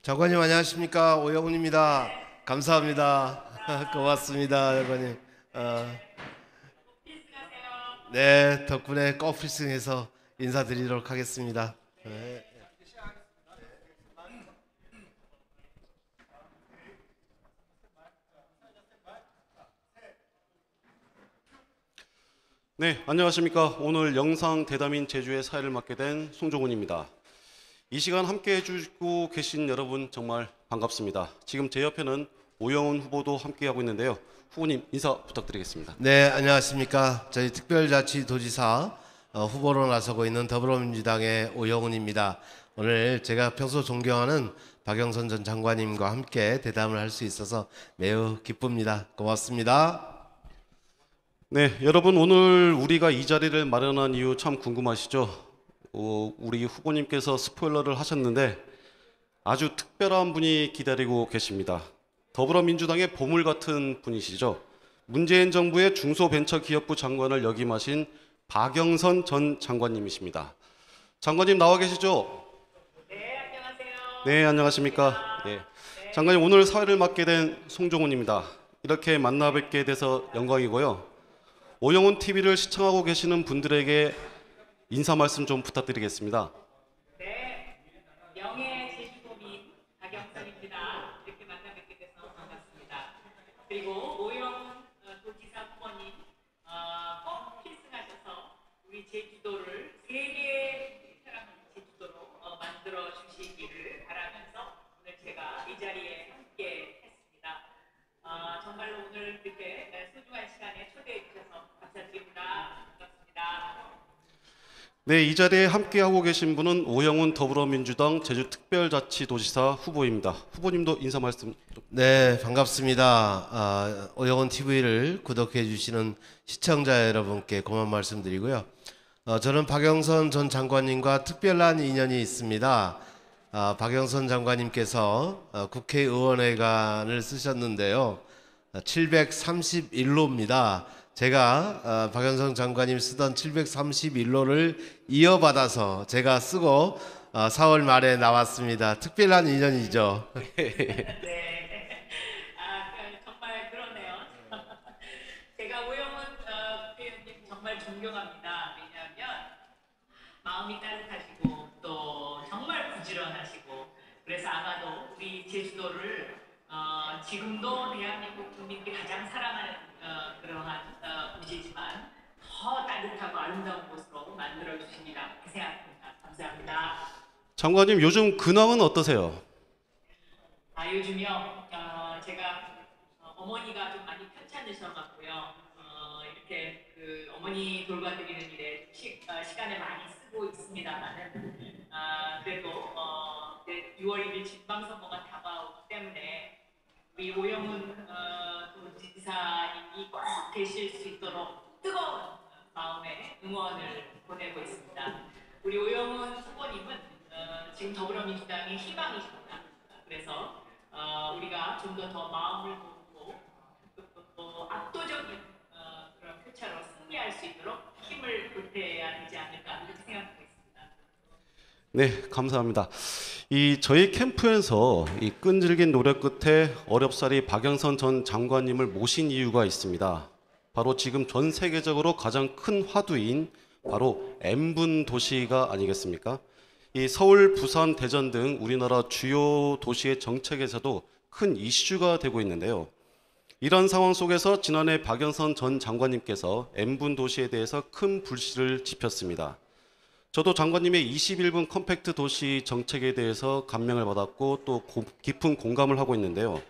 장관님 안녕하십니까? 오영훈입니다. 감사합니다. 고맙습니다, 장관님. 네, 덕분에 꼭 필승해서 인사드리도록 하겠습니다. 네. 네, 안녕하십니까. 오늘 영상 대담인 제주의 사회를 맡게 된 송종훈입니다. 이 시간 함께 해주고 계신 여러분 정말 반갑습니다. 지금 제 옆에는 오영훈 후보도 함께하고 있는데요. 후보님 인사 부탁드리겠습니다. 네, 안녕하십니까. 저희 특별자치도지사 후보로 나서고 있는 더불어민주당의 오영훈입니다. 오늘 제가 평소 존경하는 박영선 전 장관님과 함께 대담을 할 수 있어서 매우 기쁩니다. 고맙습니다. 네, 여러분 오늘 우리가 이 자리를 마련한 이유 참 궁금하시죠? 우리 후보님께서 스포일러를 하셨는데 아주 특별한 분이 기다리고 계십니다. 더불어민주당의 보물 같은 분이시죠. 문재인 정부의 중소벤처기업부 장관을 역임하신 박영선 전 장관님이십니다. 장관님 나와 계시죠? 네, 안녕하세요. 네, 안녕하십니까. 네. 장관님 오늘 사회를 맡게 된 송종훈입니다. 이렇게 만나 뵙게 돼서 영광이고요. 오영훈 TV를 시청하고 계시는 분들에게 인사 말씀 좀 부탁드리겠습니다. 네, 명예 제주도민 박영선입니다. 이렇게 만나 뵙게 돼서 반갑습니다. 그리고 오영훈 도지사 후보님 꼭 필승하셔서 우리 제주도를 세계 사랑하는 제주도로 만들어 주시기를 바라면서 오늘 제가 이 자리에 함께 했습니다. 정말로 오늘 이렇게 소중한 시간에 초대해 주셔서 감사드립니다. 반갑습니다. 네, 이 자리에 함께하고 계신 분은 오영훈 더불어민주당 제주특별자치도지사 후보입니다. 후보님도 인사 말씀 좀. 네, 반갑습니다. 오영훈 TV를 구독해 주시는 시청자 여러분께 고마운 말씀드리고요. 저는 박영선 전 장관님과 특별한 인연이 있습니다. 박영선 장관님께서 국회의원회관을 쓰셨는데요. 731호입니다. 제가 박영선 장관님 쓰던 731호를 이어받아서 제가 쓰고 4월 말에 나왔습니다. 특별한 인연이죠. 네. 정말 그러네요. 제가 오영훈 국회의원님 정말 존경합니다. 왜냐하면 마음이 따뜻하시고 또 정말 부지런하시고 그래서 아마도 우리 제주도를 지금도 대한민국 국민들이 가장 사랑하는 그러한 도시지만 더 따뜻하고 아름다운 곳으로 만들어 주십니다. 그렇게 생각합니다. 감사합니다. 장관님 요즘 근황은 어떠세요? 요즘요. 제가 어머니가 좀 많이 편찮으셔갖고요. 이렇게 그 어머니 돌봐드리는 일에 시간을 많이 쓰고 있습니다만은 그래도 6월 1일 지방선거가 다가오기 때문에 우리 오영훈 도지사님이 꼭 되실 수 있도록 뜨거운 마음의 응원을 보내고 있습니다. 우리 오영훈 후보님은 지금 더불어민주당의 희망이십니다. 그래서 우리가 좀 더 마음을 모으고 또 압도적인 그런 표차로 승리할 수 있도록 힘을 보태야 되지 않을까 이렇게 생각하고 있습니다. 네, 감사합니다. 저희 캠프에서 이 끈질긴 노력 끝에 어렵사리 박영선 전 장관님을 모신 이유가 있습니다. 바로 지금 전 세계적으로 가장 큰 화두인 바로 N분 도시가 아니겠습니까? 이 서울, 부산, 대전 등 우리나라 주요 도시의 정책에서도 큰 이슈가 되고 있는데요. 이런 상황 속에서 지난해 박영선 전 장관님께서 N분 도시에 대해서 큰 불씨를 지폈습니다. 저도 장관님의 21분 컴팩트 도시 정책에 대해서 감명을 받았고 또 깊은 공감을 하고 있는데요.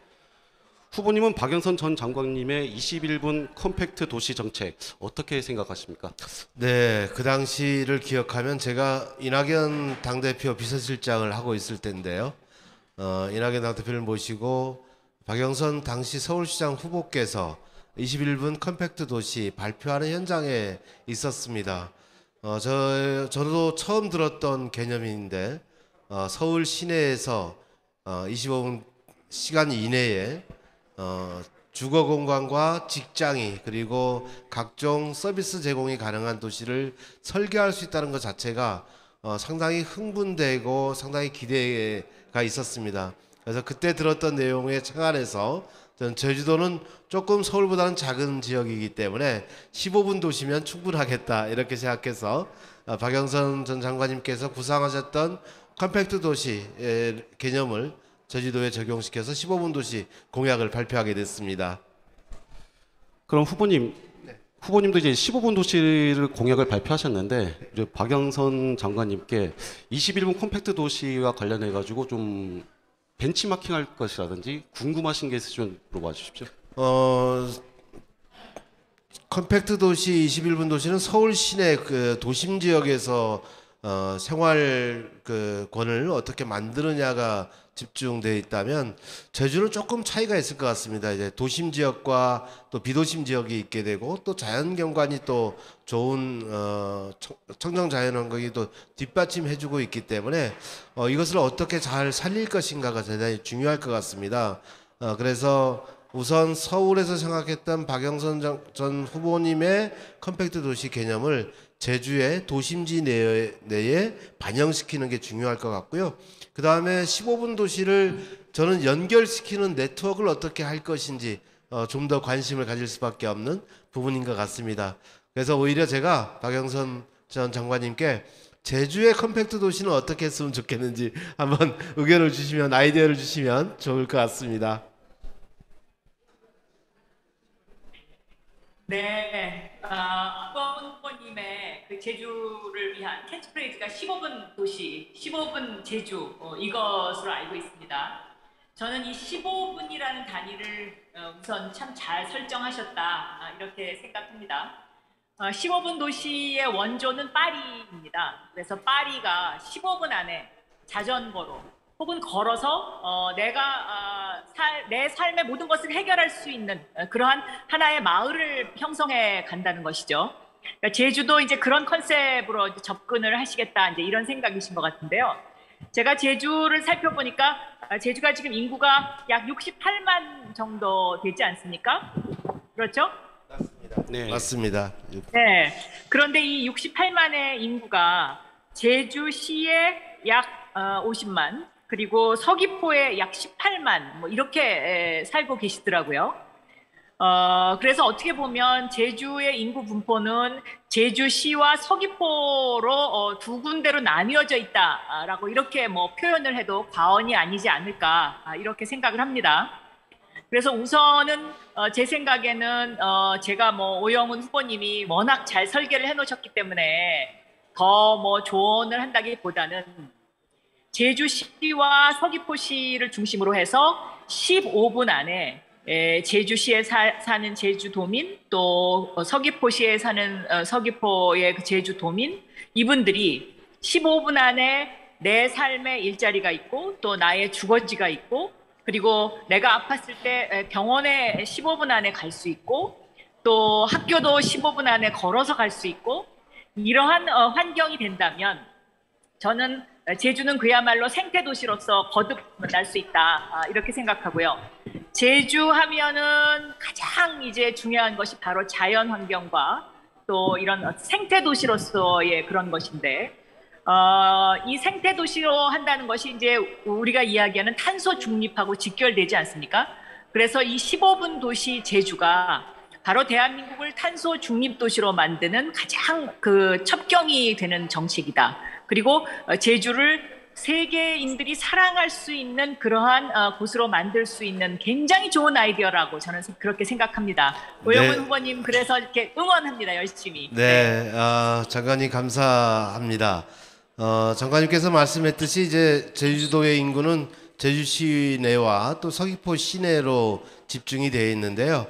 후보님은 박영선 전 장관님의 21분 컴팩트 도시 정책 어떻게 생각하십니까? 네, 그 당시를 기억하면 제가 이낙연 당대표 비서실장을 하고 있을 때인데요. 이낙연 당대표를 모시고 박영선 당시 서울시장 후보께서 21분 컴팩트 도시 발표하는 현장에 있었습니다. 저도 처음 들었던 개념인데 서울 시내에서 25분 시간 이내에 주거 공간과 직장이 그리고 각종 서비스 제공이 가능한 도시를 설계할 수 있다는 것 자체가 상당히 흥분되고 상당히 기대가 있었습니다. 그래서 그때 들었던 내용에 착안해서 저는 제주도는 조금 서울보다는 작은 지역이기 때문에 15분 도시면 충분하겠다 이렇게 생각해서 박영선 전 장관님께서 구상하셨던 컴팩트 도시의 개념을 제주도에 적용시켜서 15분 도시 공약을 발표하게 됐습니다. 그럼 후보님도 이제 15분 도시를 공약을 발표하셨는데 이제 박영선 장관님께 21분 컴팩트 도시와 관련해 가지고 좀 벤치마킹할 것이라든지 궁금하신 게 있으시면 물어봐 주십시오. 컴팩트 도시 21분 도시는 서울 시내 그 도심 지역에서 생활 그 권을 어떻게 만드느냐가 집중되어 있다면 제주는 조금 차이가 있을 것 같습니다. 이제 도심 지역과 또 비도심 지역이 있게 되고 또 자연 경관이 또 좋은 청정 자연 환경이 또 뒷받침해주고 있기 때문에 이것을 어떻게 잘 살릴 것인가가 대단히 중요할 것 같습니다. 그래서 우선 서울에서 생각했던 박영선 전 후보님의 컴팩트 도시 개념을 제주의 도심지 내에 반영시키는 게 중요할 것 같고요. 그 다음에 15분 도시를 저는 연결시키는 네트워크를 어떻게 할 것인지 좀 더 관심을 가질 수밖에 없는 부분인 것 같습니다. 그래서 오히려 제가 박영선 전 장관님께 제주의 컴팩트 도시는 어떻게 했으면 좋겠는지 한번 의견을 주시면 아이디어를 주시면 좋을 것 같습니다. 네, 박원 후보님의 그 제주를 위한 캐치프레이즈가 15분 도시, 15분 제주 이것으로 알고 있습니다. 저는 이 15분이라는 단위를 우선 참 잘 설정하셨다 이렇게 생각합니다. 15분 도시의 원조는 파리입니다. 그래서 파리가 15분 안에 자전거로 혹은 걸어서 내 삶의 모든 것을 해결할 수 있는 그러한 하나의 마을을 형성해 간다는 것이죠. 그러니까 제주도 이제 그런 컨셉으로 이제 접근을 하시겠다 이제 이런 생각이신 것 같은데요. 제가 제주를 살펴보니까 제주가 지금 인구가 약 68만 정도 되지 않습니까? 그렇죠? 네. 맞습니다. 네. 그런데 이 68만의 인구가 제주시에 약 50만 그리고 서귀포에 약 18만 뭐 이렇게 살고 계시더라고요. 그래서 어떻게 보면 제주의 인구 분포는 제주시와 서귀포로 두 군데로 나뉘어져 있다라고 이렇게 뭐 표현을 해도 과언이 아니지 않을까 이렇게 생각을 합니다. 그래서 우선은 제 생각에는 제가 뭐 오영훈 후보님이 워낙 잘 설계를 해놓으셨기 때문에 더 뭐 조언을 한다기보다는 제주시와 서귀포시를 중심으로 해서 15분 안에 제주시에 사는 제주도민 또 서귀포시에 사는 서귀포의 그 제주도민 이분들이 15분 안에 내 삶의 일자리가 있고 또 나의 주거지가 있고 그리고 내가 아팠을 때 병원에 15분 안에 갈 수 있고 또 학교도 15분 안에 걸어서 갈 수 있고 이러한 환경이 된다면 저는 제주는 그야말로 생태도시로서 거듭날 수 있다 이렇게 생각하고요. 제주 하면은 가장 이제 중요한 것이 바로 자연 환경과 또 이런 생태도시로서의 그런 것인데 이 생태도시로 한다는 것이 이제 우리가 이야기하는 탄소 중립하고 직결되지 않습니까? 그래서 이 15분 도시 제주가 바로 대한민국을 탄소 중립 도시로 만드는 가장 그 첩경이 되는 정책이다. 그리고 제주를 세계인들이 사랑할 수 있는 그러한 곳으로 만들 수 있는 굉장히 좋은 아이디어라고 저는 그렇게 생각합니다. 오영훈 후보님 그래서 이렇게 응원합니다. 열심히. 네, 장관님 감사합니다. 장관님께서 말씀했듯이 이제 제주도의 인구는 제주시 내와 또 서귀포 시내로 집중이 되어 있는데요.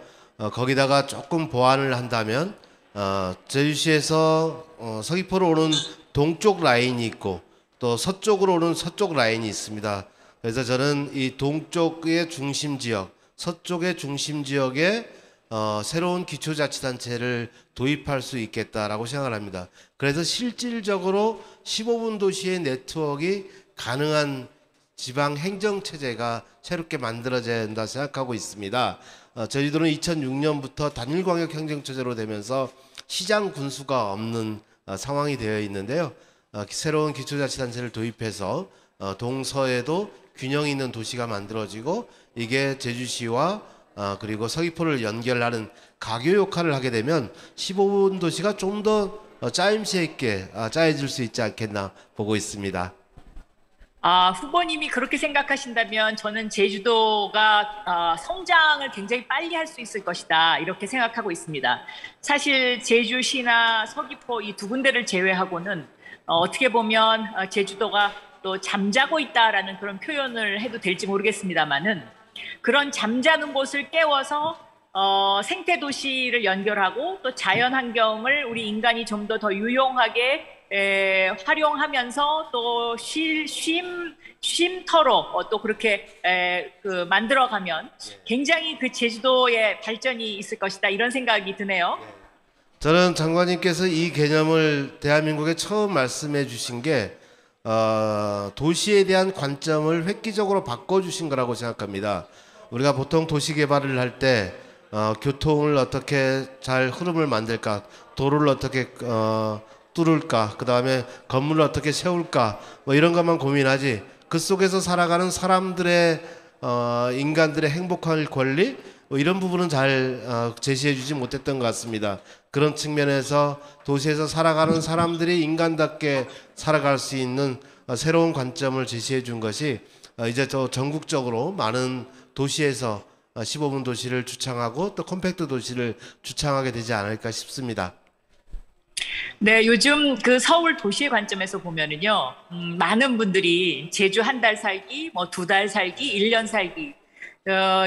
거기다가 조금 보완을 한다면 제주시에서 서귀포로 오는 동쪽 라인이 있고 또 서쪽으로 오는 서쪽 라인이 있습니다. 그래서 저는 이 동쪽의 중심 지역, 서쪽의 중심 지역에 새로운 기초자치단체를 도입할 수 있겠다라고 생각을 합니다. 그래서 실질적으로 15분 도시의 네트워크가 가능한 지방 행정 체제가 새롭게 만들어져야 한다 생각하고 있습니다. 저희들은 2006년부터 단일 광역 행정 체제로 되면서 시장 군수가 없는 상황이 되어 있는데요. 새로운 기초자치단체를 도입해서 동서에도 균형 있는 도시가 만들어지고 이게 제주시와 그리고 서귀포를 연결하는 가교 역할을 하게 되면 15분 도시가 좀 더 짜임새 있게 짜여질 수 있지 않겠나 보고 있습니다. 후보님이 그렇게 생각하신다면 저는 제주도가 성장을 굉장히 빨리 할 수 있을 것이다 이렇게 생각하고 있습니다. 사실 제주시나 서귀포 이 두 군데를 제외하고는 어떻게 보면 제주도가 또 잠자고 있다라는 그런 표현을 해도 될지 모르겠습니다만은 그런 잠자는 곳을 깨워서 생태 도시를 연결하고 또 자연 환경을 우리 인간이 좀 더 유용하게 활용하면서 또 쉼터로 또 그렇게 만들어가면 굉장히 그 제주도의 발전이 있을 것이다 이런 생각이 드네요. 저는 장관님께서 이 개념을 대한민국에 처음 말씀해 주신 게 도시에 대한 관점을 획기적으로 바꿔주신 거라고 생각합니다. 우리가 보통 도시 개발을 할 때 교통을 어떻게 잘 흐름을 만들까, 도로를 어떻게 뚫을까, 그 다음에 건물을 어떻게 세울까, 뭐 이런 것만 고민하지 그 속에서 살아가는 사람들의 인간들의 행복할 권리 뭐 이런 부분은 잘 제시해주지 못했던 것 같습니다. 그런 측면에서 도시에서 살아가는 사람들이 인간답게 살아갈 수 있는 새로운 관점을 제시해 준 것이 이제 또 전국적으로 많은 도시에서 15분 도시를 주창하고 또 컴팩트 도시를 주창하게 되지 않을까 싶습니다. 네, 요즘 그 서울 도시의 관점에서 보면은요, 많은 분들이 제주 한 달 살기, 뭐 2달 살기, 1년 살기,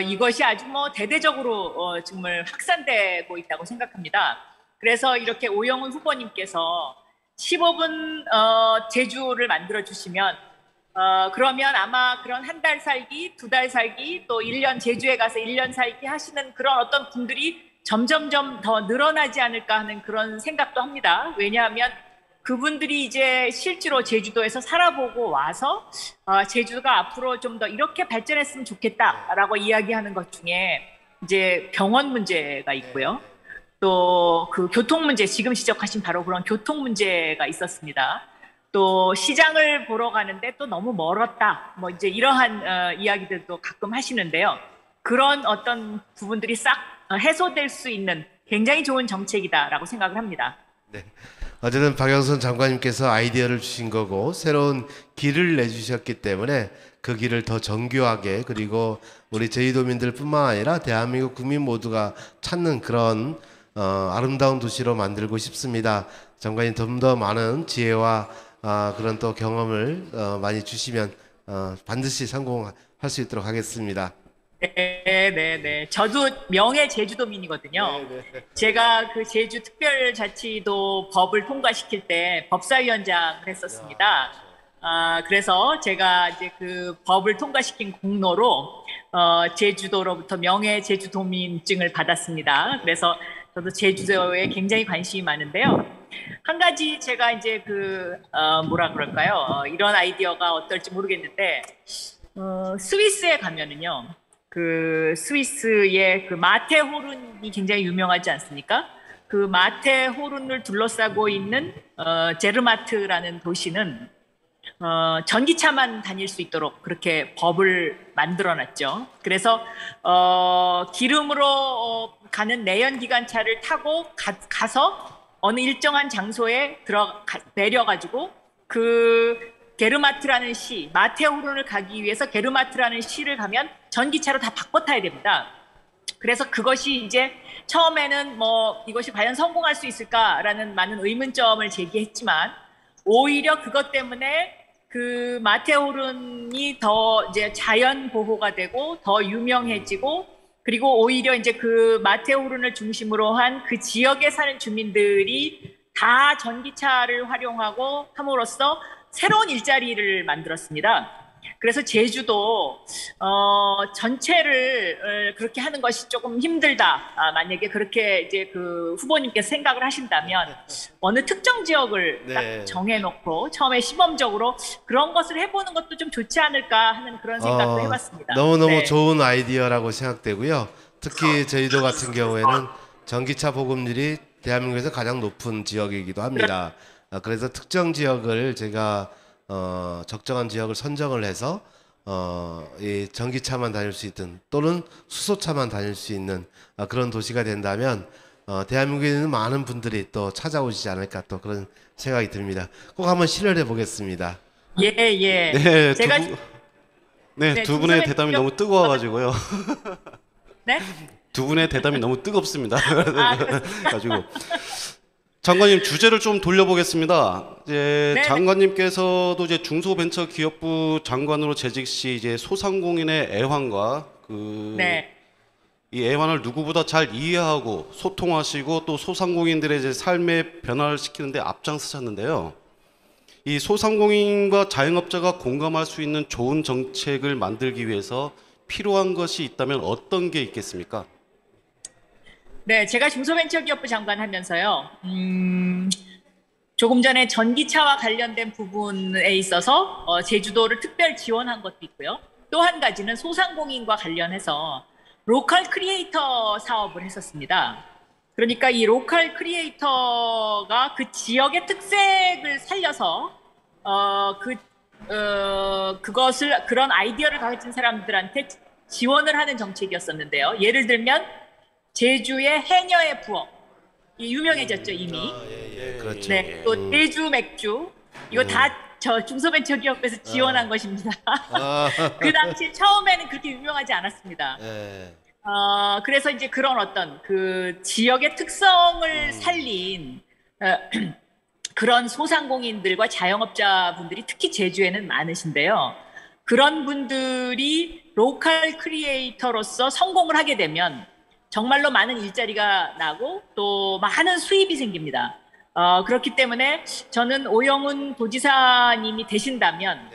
이것이 아주 뭐 대대적으로 정말 확산되고 있다고 생각합니다. 그래서 이렇게 오영훈 후보님께서 15분 제주를 만들어 주시면 그러면 아마 그런 한 달 살기, 2달 살기, 또 1년 제주에 가서 1년 살기 하시는 그런 어떤 분들이 점점점 더 늘어나지 않을까 하는 그런 생각도 합니다. 왜냐하면 그분들이 이제 실제로 제주도에서 살아보고 와서 제주가 앞으로 좀 더 이렇게 발전했으면 좋겠다라고 이야기하는 것 중에 이제 병원 문제가 있고요. 또 그 교통 문제, 지금 지적하신 바로 그런 교통 문제가 있었습니다. 또 시장을 보러 가는데 또 너무 멀었다. 뭐 이제 이러한 이야기들도 가끔 하시는데요. 그런 어떤 부분들이 싹 해소될 수 있는 굉장히 좋은 정책이다라고 생각을 합니다. 네. 어쨌든 박영선 장관님께서 아이디어를 주신 거고 새로운 길을 내주셨기 때문에 그 길을 더 정교하게 그리고 우리 제주도민들뿐만 아니라 대한민국 국민 모두가 찾는 그런 아름다운 도시로 만들고 싶습니다. 장관님 좀 더 많은 지혜와 그런 또 경험을 많이 주시면 반드시 성공할 수 있도록 하겠습니다. 네. 저도 명예 제주도민이거든요. 제가 그 제주 특별자치도 법을 통과시킬 때 법사위원장을 했었습니다. 그래서 제가 이제 그 법을 통과시킨 공로로 제주도로부터 명예 제주도민증을 받았습니다. 그래서 저도 제주도에 굉장히 관심이 많은데요. 한 가지 제가 이제 뭐라 그럴까요? 이런 아이디어가 어떨지 모르겠는데 스위스에 가면은요. 그 스위스의 그 마테호른이 굉장히 유명하지 않습니까? 그 마테호른을 둘러싸고 있는 제르마트라는 도시는 전기차만 다닐 수 있도록 그렇게 법을 만들어놨죠. 그래서 기름으로 가는 내연기관차를 타고 가서 어느 일정한 장소에 내려가지고 그 게르마트라는 시, 마테호른을 가기 위해서 게르마트라는 시를 가면 전기차로 다 바꿔 타야 됩니다. 그래서 그것이 이제 처음에는 뭐 이것이 과연 성공할 수 있을까라는 많은 의문점을 제기했지만 오히려 그것 때문에 그 마테호른이 더 이제 자연 보호가 되고 더 유명해지고 그리고 오히려 이제 그 마테호른을 중심으로 한 그 지역에 사는 주민들이 다 전기차를 활용하고 함으로써 새로운 일자리를 만들었습니다. 그래서 제주도 전체를 그렇게 하는 것이 조금 힘들다. 만약에 그렇게 이제 그 후보님께서 생각을 하신다면 어느 특정 지역을 네. 딱 정해놓고 처음에 시범적으로 그런 것을 해보는 것도 좀 좋지 않을까 하는 그런 생각도 해봤습니다. 너무너무 네. 좋은 아이디어라고 생각되고요. 특히 제주도 같은 경우에는 전기차 보급률이 대한민국에서 가장 높은 지역이기도 합니다. 그래서 특정 지역을 제가 적정한 지역을 선정을 해서 이 전기차만 다닐 수 있든 또는 수소차만 다닐 수 있는 그런 도시가 된다면 대한민국에 있는 많은 분들이 또 찾아오시지 않을까 또 그런 생각이 듭니다. 꼭 한번 실현해 보겠습니다. 예, 예. 네, 제가 네, 두 분의 대답이 너무 뜨거워가지고요. 네? 두 분의 대답이 너무 뜨겁습니다. 아, 가지고 장관님 주제를 좀 돌려보겠습니다. 이제 네네. 장관님께서도 이제 중소벤처기업부 장관으로 재직 시 이제 소상공인의 애환과 네. 이 애환을 누구보다 잘 이해하고 소통하시고 또 소상공인들의 이제 삶의 변화를 시키는데 앞장서셨는데요. 이 소상공인과 자영업자가 공감할 수 있는 좋은 정책을 만들기 위해서 필요한 것이 있다면 어떤 게 있겠습니까? 네, 제가 중소벤처기업부 장관 하면서요, 조금 전에 전기차와 관련된 부분에 있어서 제주도를 특별 지원한 것도 있고요. 또 한 가지는 소상공인과 관련해서 로컬 크리에이터 사업을 했었습니다. 그러니까 이 로컬 크리에이터가 그 지역의 특색을 살려서 그것을 그런 아이디어를 가진 사람들한테 지원을 하는 정책이었었는데요. 예를 들면 제주의 해녀의 부엌, 이 유명해졌죠 이미. 그렇죠. 네, 또 제주 맥주 이거 다 저 중소벤처기업에서 지원한 것입니다. 그 당시 처음에는 그렇게 유명하지 않았습니다. 네. 그래서 이제 그런 어떤 그 지역의 특성을 살린 그런 소상공인들과 자영업자분들이 특히 제주에는 많으신데요. 그런 분들이 로컬 크리에이터로서 성공을 하게 되면 정말로 많은 일자리가 나고 또 많은 수입이 생깁니다. 그렇기 때문에 저는 오영훈 도지사님이 되신다면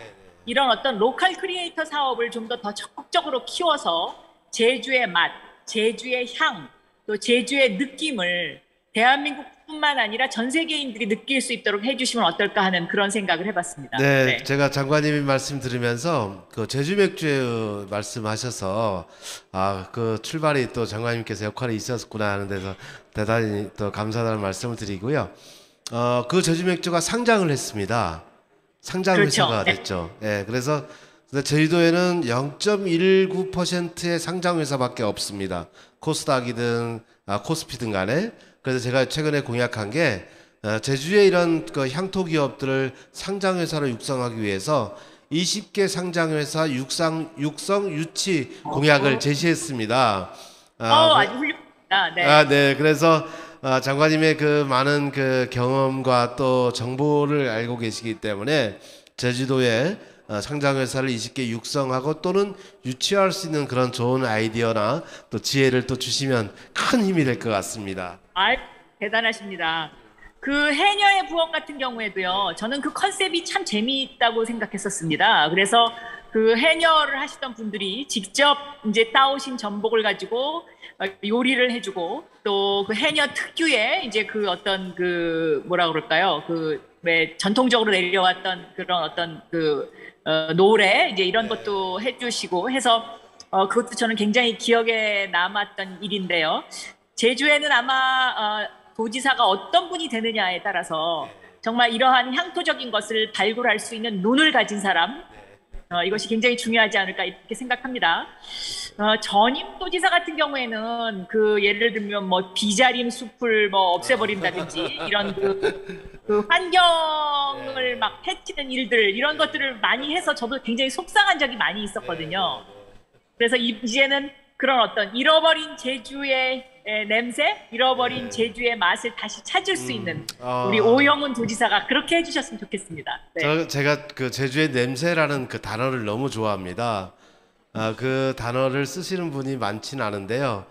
이런 어떤 로컬 크리에이터 사업을 좀 더 적극적으로 키워서 제주의 맛, 제주의 향, 또 제주의 느낌을 대한민국뿐만 아니라 전 세계인들이 느낄 수 있도록 해주시면 어떨까 하는 그런 생각을 해봤습니다. 네, 제가 장관님이 말씀 들으면서 그 제주 맥주 말씀하셔서 그 출발이 또 장관님께서 역할이 있었구나 하는 데서 대단히 또 감사하다는 말씀을 드리고요. 그 제주 맥주가 상장을 했습니다. 상장 그렇죠. 회사가 네. 됐죠. 예, 그래서 제주도에는 0.19%의 상장 회사밖에 없습니다. 코스닥이든 코스피든 간에. 그래서 제가 최근에 공약한 게 제주의 이런 그 향토 기업들을 상장 회사로 육성하기 위해서 20개 상장 회사 육성 유치 공약을 제시했습니다. 아주 훌륭합니다. 네. 네. 그래서 장관님의 그 많은 그 경험과 또 정보를 알고 계시기 때문에 제주도에 상장 회사를 20개 육성하고 또는 유치할 수 있는 그런 좋은 아이디어나 또 지혜를 또 주시면 큰 힘이 될 것 같습니다. 대단하십니다. 그 해녀의 부엌 같은 경우에도요, 저는 그 컨셉이 참 재미있다고 생각했었습니다. 그래서 그 해녀를 하시던 분들이 직접 이제 따오신 전복을 가지고 요리를 해주고 또 그 해녀 특유의 이제 그 어떤 그 뭐라 그럴까요? 그 왜 전통적으로 내려왔던 그런 어떤 그 노래 이제 이런 것도 해주시고 해서 그것도 저는 굉장히 기억에 남았던 일인데요. 제주에는 아마 도지사가 어떤 분이 되느냐에 따라서 정말 이러한 향토적인 것을 발굴할 수 있는 눈을 가진 사람 이것이 굉장히 중요하지 않을까 이렇게 생각합니다. 전임 도지사 같은 경우에는 그 예를 들면 뭐 비자림 숲을 뭐 없애버린다든지 이런 그 환경을 막 해치는 일들 이런 것들을 많이 해서 저도 굉장히 속상한 적이 많이 있었거든요. 그래서 이제는 그런 어떤 잃어버린 제주의 냄새, 잃어버린 제주의 맛을 다시 찾을 수 있는 우리 오영훈 도지사가 그렇게 해주셨으면 좋겠습니다. 네. 제가 그 제주의 냄새라는 그 단어를 너무 좋아합니다. 그 단어를 쓰시는 분이 많지는 않은데요.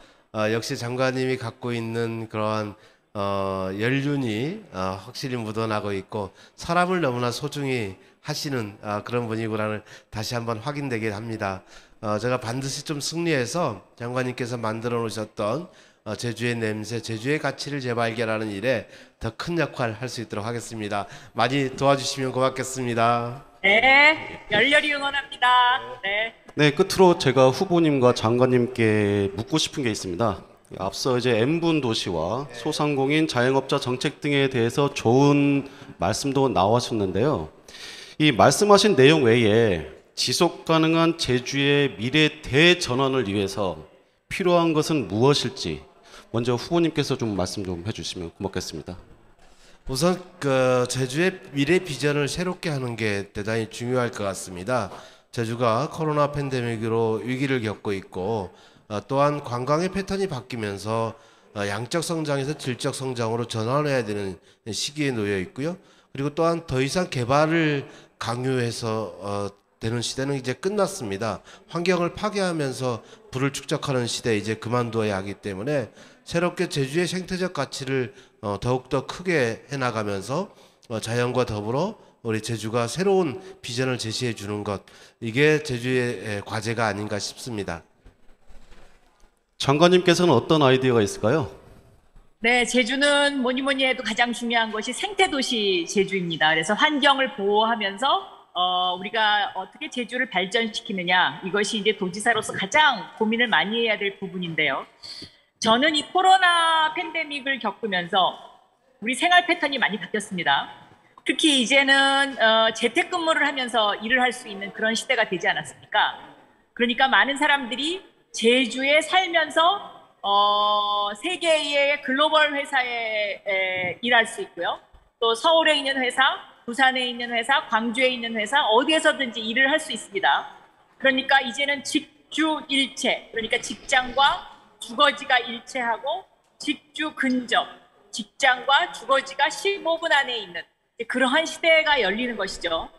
역시 장관님이 갖고 있는 그러한 연륜이 확실히 묻어나고 있고 사람을 너무나 소중히 하시는 그런 분이구나를 다시 한번 확인되게 합니다. 제가 반드시 좀 승리해서 장관님께서 만들어 놓으셨던 제주의 냄새, 제주의 가치를 재발견하는 일에 더 큰 역할 할 수 있도록 하겠습니다. 많이 도와주시면 고맙겠습니다. 네, 열렬히 응원합니다. 네. 네, 끝으로 제가 후보님과 장관님께 묻고 싶은 게 있습니다. 앞서 이제 N분 도시와 소상공인, 자영업자 정책 등에 대해서 좋은 말씀도 나와셨는데요. 이 말씀하신 내용 외에 지속 가능한 제주의 미래 대전환을 위해서 필요한 것은 무엇일지 먼저 후보님께서 좀 말씀 좀 해주시면 고맙겠습니다. 우선 제주의 미래 비전을 새롭게 하는 게 대단히 중요할 것 같습니다. 제주가 코로나 팬데믹으로 위기를 겪고 있고 또한 관광의 패턴이 바뀌면서 양적 성장에서 질적 성장으로 전환해야 되는 시기에 놓여 있고요. 그리고 또한 더 이상 개발을 강요해서 되는 시대는 이제 끝났습니다. 환경을 파괴하면서 부를 축적하는 시대 이제 그만둬야 하기 때문에 새롭게 제주의 생태적 가치를 더욱더 크게 해나가면서 자연과 더불어 우리 제주가 새로운 비전을 제시해 주는 것, 이게 제주의 과제가 아닌가 싶습니다. 장관님께서는 어떤 아이디어가 있을까요? 네, 제주는 뭐니 뭐니 해도 가장 중요한 것이 생태도시 제주입니다. 그래서 환경을 보호하면서 우리가 어떻게 제주를 발전시키느냐, 이것이 이제 도지사로서 가장 고민을 많이 해야 될 부분인데요. 저는 이 코로나 팬데믹을 겪으면서 우리 생활 패턴이 많이 바뀌었습니다. 특히 이제는 재택근무를 하면서 일을 할 수 있는 그런 시대가 되지 않았습니까? 그러니까 많은 사람들이 제주에 살면서 세계의 글로벌 회사에 일할 수 있고요. 또 서울에 있는 회사, 부산에 있는 회사, 광주에 있는 회사, 어디에서든지 일을 할 수 있습니다. 그러니까 이제는 직주일체, 그러니까 직장과 주거지가 일체하고 직주 근접, 직장과 주거지가 15분 안에 있는 그러한 시대가 열리는 것이죠.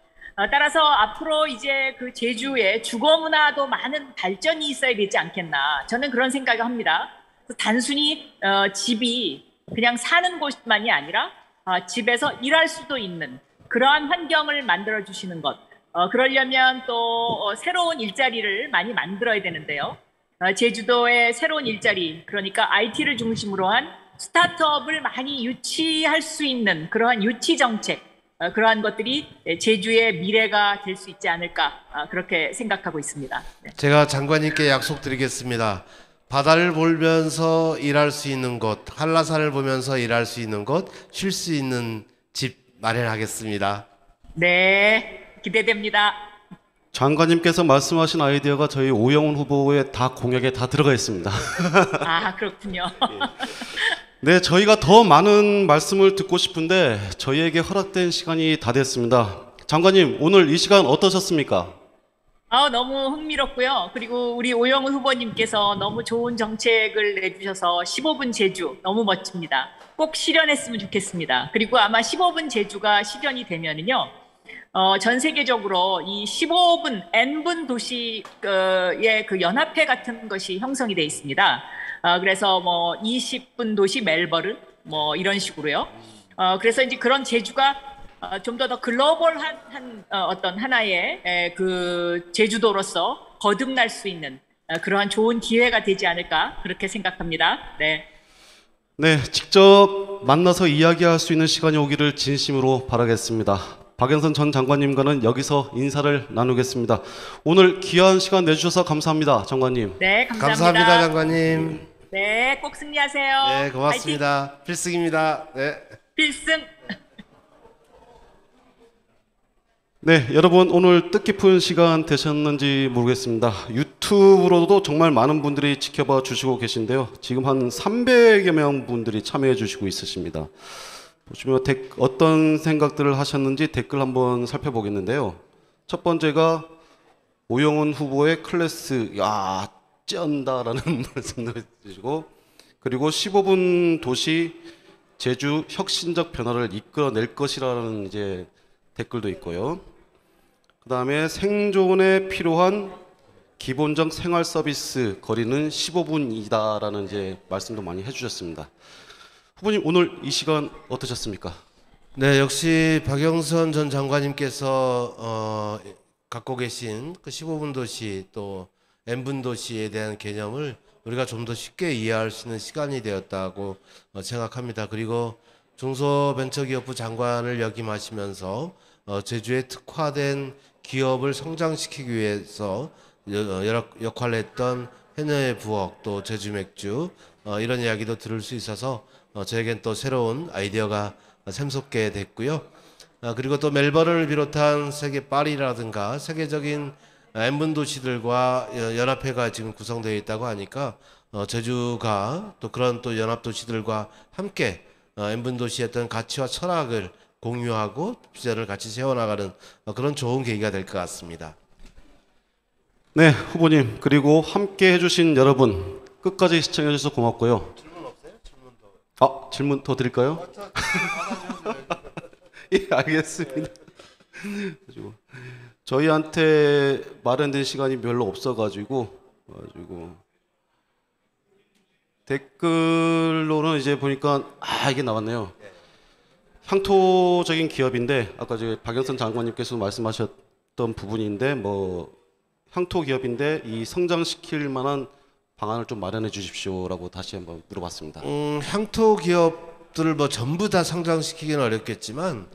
따라서 앞으로 이제 그 제주의 주거 문화도 많은 발전이 있어야 되지 않겠나, 저는 그런 생각을 합니다. 단순히 집이 그냥 사는 곳만이 아니라 집에서 일할 수도 있는 그러한 환경을 만들어 주시는 것, 그러려면 또 새로운 일자리를 많이 만들어야 되는데요. 제주도의 새로운 일자리, 그러니까 IT를 중심으로 한 스타트업을 많이 유치할 수 있는 그러한 유치 정책, 그러한 것들이 제주의 미래가 될 수 있지 않을까, 그렇게 생각하고 있습니다. 네. 제가 장관님께 약속드리겠습니다. 바다를 보면서 일할 수 있는 곳, 한라산을 보면서 일할 수 있는 곳, 쉴 수 있는 집 마련하겠습니다. 네, 기대됩니다. 장관님께서 말씀하신 아이디어가 저희 오영훈 후보의 다 공약에 다 들어가 있습니다. 아, 그렇군요. 네, 저희가 더 많은 말씀을 듣고 싶은데 저희에게 허락된 시간이 다 됐습니다. 장관님, 오늘 이 시간 어떠셨습니까? 너무 흥미롭고요. 그리고 우리 오영훈 후보님께서 너무 좋은 정책을 내주셔서 15분 제주 너무 멋집니다. 꼭 실현했으면 좋겠습니다. 그리고 아마 15분 제주가 실현이 되면은요, 전 세계적으로 이 15분 N분 도시의 그 연합회 같은 것이 형성이 돼 있습니다. 그래서 뭐 20분 도시 멜버른 뭐 이런 식으로요. 그래서 이제 그런 제주가 좀 더 글로벌한 어떤 하나의 그 제주도로서 거듭날 수 있는 그러한 좋은 기회가 되지 않을까, 그렇게 생각합니다. 네. 네, 직접 만나서 이야기할 수 있는 시간이 오기를 진심으로 바라겠습니다. 박영선 전 장관님과는 여기서 인사를 나누겠습니다. 오늘 귀한 시간 내주셔서 감사합니다, 장관님. 네, 감사합니다. 감사합니다, 장관님. 네, 꼭 승리하세요. 네, 고맙습니다. 파이팅. 필승입니다. 네. 필승. 네, 여러분 오늘 뜻깊은 시간 되셨는지 모르겠습니다. 유튜브로도 정말 많은 분들이 지켜봐 주시고 계신데요. 지금 한 300여 명 분들이 참여해 주시고 있으십니다. 보시면 어떤 생각들을 하셨는지 댓글 한번 살펴보겠는데요. 첫 번째가 오영훈 후보의 클래스, 야, 쩐다라는 말씀도 해주시고, 그리고 15분 도시 제주 혁신적 변화를 이끌어낼 것이라는 이제 댓글도 있고요. 그 다음에 생존에 필요한 기본적 생활 서비스 거리는 15분이다라는 이제 말씀도 많이 해주셨습니다. 후보님 오늘 이 시간 어떠셨습니까? 네, 역시 박영선 전 장관님께서 갖고 계신 그 15분 도시 또 N분 도시에 대한 개념을 우리가 좀 더 쉽게 이해할 수 있는 시간이 되었다고 생각합니다. 그리고 중소벤처기업부 장관을 역임하시면서 제주에 특화된 기업을 성장시키기 위해서 여러 역할을 했던 해녀의 부엌 또 제주 맥주 이런 이야기도 들을 수 있어서 저에겐 또 새로운 아이디어가 샘솟게 됐고요. 그리고 또 멜버른을 비롯한 세계 파리라든가 세계적인 N분 도시들과 연합회가 지금 구성되어 있다고 하니까 제주가 또 그런 또 연합 도시들과 함께 N분 도시의 어떤 가치와 철학을 공유하고 비전을 같이 세워나가는 그런 좋은 계기가 될 것 같습니다. 네, 후보님 그리고 함께 해주신 여러분 끝까지 시청해 주셔서 고맙고요. 질문 없어요? 질문 더. 질문 더 드릴까요? 예, 알겠습니다. 가지고 저희한테 마련된 시간이 별로 없어가지고 댓글로는 이제 보니까 이게 나왔네요. 향토적인 기업인데 아까 이제 박영선 장관님께서 말씀하셨던 부분인데 뭐 향토 기업인데 이 성장시킬 만한 방안을 좀 마련해 주십시오라고 다시 한번 물어봤습니다. 향토 기업들을 뭐 전부 다 성장시키기는 어렵겠지만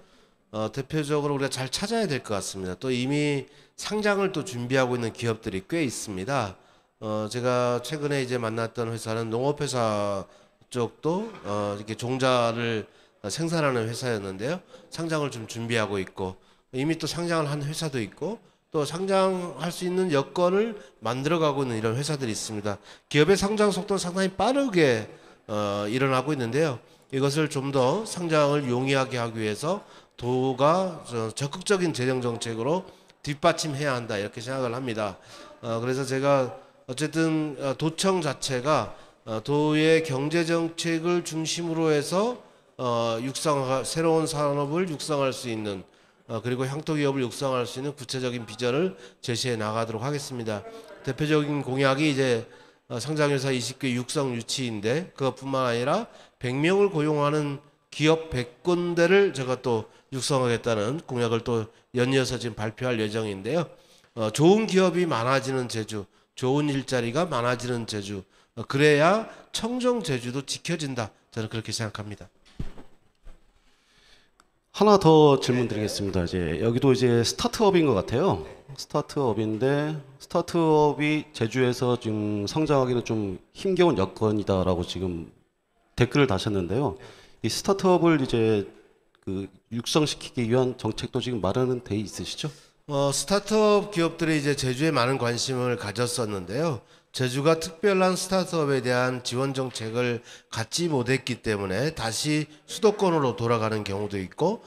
대표적으로 우리가 잘 찾아야 될 것 같습니다. 또 이미 상장을 또 준비하고 있는 기업들이 꽤 있습니다. 제가 최근에 이제 만났던 회사는 농업회사 쪽도 이렇게 종자를 생산하는 회사였는데요. 상장을 좀 준비하고 있고 이미 또 상장을 한 회사도 있고 또 상장할 수 있는 여건을 만들어가고 있는 이런 회사들이 있습니다. 기업의 성장 속도는 상당히 빠르게 일어나고 있는데요. 이것을 좀 더 상장을 용이하게 하기 위해서 도가 적극적인 재정 정책으로 뒷받침해야 한다 이렇게 생각을 합니다. 그래서 제가 어쨌든 도청 자체가 도의 경제 정책을 중심으로 해서 새로운 산업을 육성할 수 있는 그리고 향토 기업을 육성할 수 있는 구체적인 비전을 제시해 나가도록 하겠습니다. 대표적인 공약이 이제 상장회사 20개 육성 유치인데 그것뿐만 아니라 100명을 고용하는 기업 100군데를 제가 또 육성하겠다는 공약을 또 연이어서 지금 발표할 예정인데요. 좋은 기업이 많아지는 제주, 좋은 일자리가 많아지는 제주, 그래야 청정 제주도 지켜진다. 저는 그렇게 생각합니다. 하나 더 질문 드리겠습니다. 이제 여기도 이제 스타트업인 것 같아요. 스타트업인데 스타트업이 제주에서 지금 성장하기는 좀 힘겨운 여건이다라고 지금 댓글을 다셨는데요. 이 스타트업을 이제 그 육성시키기 위한 정책도 지금 마련은 돼 있으시죠? 스타트업 기업들이 이제 제주에 많은 관심을 가졌었는데요. 제주가 특별한 스타트업에 대한 지원 정책을 갖지 못했기 때문에 다시 수도권으로 돌아가는 경우도 있고,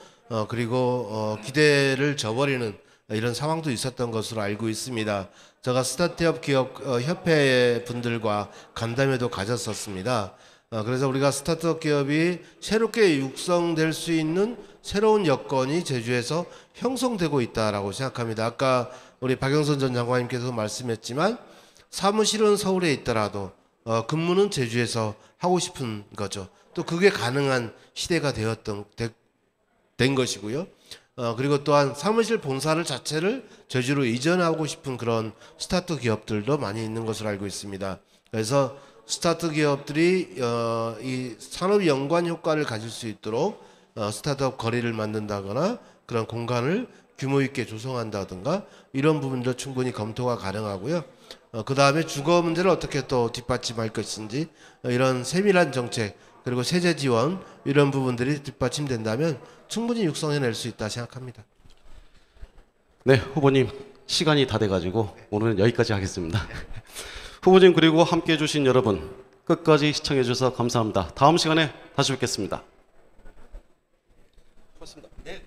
그리고 기대를 저버리는 이런 상황도 있었던 것으로 알고 있습니다. 제가 스타트업 기업 협회 분들과 간담회도 가졌었습니다. 그래서 우리가 스타트업 기업이 새롭게 육성될 수 있는 새로운 여건이 제주에서 형성되고 있다라고 생각합니다. 아까 우리 박영선 전 장관님께서 말씀했지만 사무실은 서울에 있더라도 근무는 제주에서 하고 싶은 거죠. 또 그게 가능한 시대가 된 것이고요. 그리고 또한 사무실 본사를 자체를 제주로 이전하고 싶은 그런 스타트 기업들도 많이 있는 것으로 알고 있습니다. 그래서 스타트 기업들이 이 산업 연관 효과를 가질 수 있도록 스타트업 거리를 만든다거나 그런 공간을 규모 있게 조성한다든가 이런 부분도 충분히 검토가 가능하고요. 그 다음에 주거 문제를 어떻게 또 뒷받침할 것인지 이런 세밀한 정책 그리고 세제 지원 이런 부분들이 뒷받침된다면 충분히 육성해낼 수 있다 생각합니다. 네, 후보님 시간이 다 돼가지고 오늘은 여기까지 하겠습니다. 후보님 그리고 함께해 주신 여러분 끝까지 시청해 주셔서 감사합니다. 다음 시간에 다시 뵙겠습니다. 고맙습니다. 네.